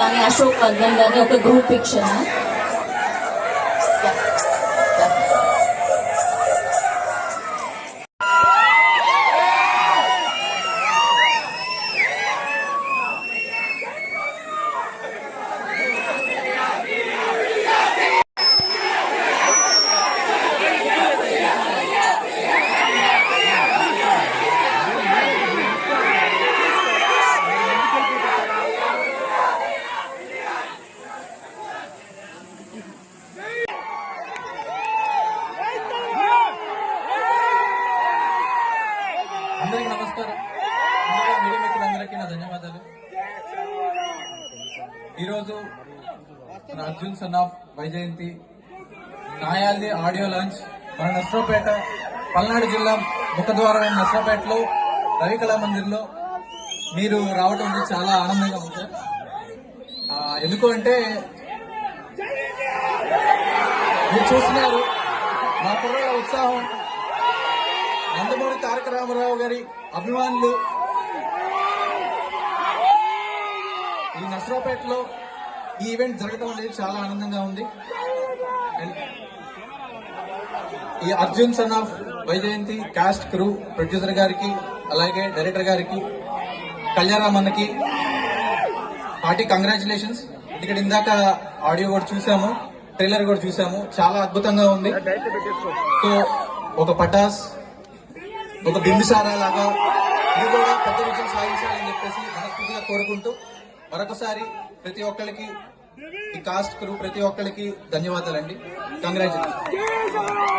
కానీ అశోక్ వర్ధన్ గాని ఒక గ్రూప్ పిక్చర్. అందరికీ నమస్కారం. మీడియా మిత్రులందరికీ నా ధన్యవాదాలు. ఈరోజు మన అర్జున్ సన్ ఆఫ్ వైజయంతి నాయాల్ది ఆడియో లాంచ్ మన నర్సరావుపేట పల్నాడు జిల్లా ముఖద్వారమైన నర్సరావుపేటలో రవికళా మందిర్లో మీరు రావడం చాలా ఆనందంగా ఉంది సార్. ఎందుకు అంటే మీరు చూస్తున్నారు మా కుర్రాళ్ళ ఉత్సాహం, నందమూరి తారక రామారావు గారి అభిమానులు ఈ నర్సరావుపేటలో ఈ ఈవెంట్ జరగడం అనేది చాలా ఆనందంగా ఉంది. ఈ Arjun son of Vyjayanthi cost crew, producer గారికి అలాగే డైరెక్టర్ గారికి, కళ్యాణరామన్నకి హార్టీ కంగ్రాచులేషన్స్. ఇక్కడ ఇందాక ఆడియో కూడా చూసాము, ట్రైలర్ కూడా చూసాము, చాలా అద్భుతంగా ఉంది. సో ఒక పటాస్, ఒక బింబిసారా లాగా ఇది కూడా పెద్ద విజయం సాధించాలని చెప్పేసి మనస్ఫూర్తిగా కోరుకుంటూ మరొకసారి ప్రతి ఒక్కరికి, ఈ కాస్ట్ క్రూ ప్రతి ఒక్కరికి ధన్యవాదాలండి. కంగ్రాచులేషన్.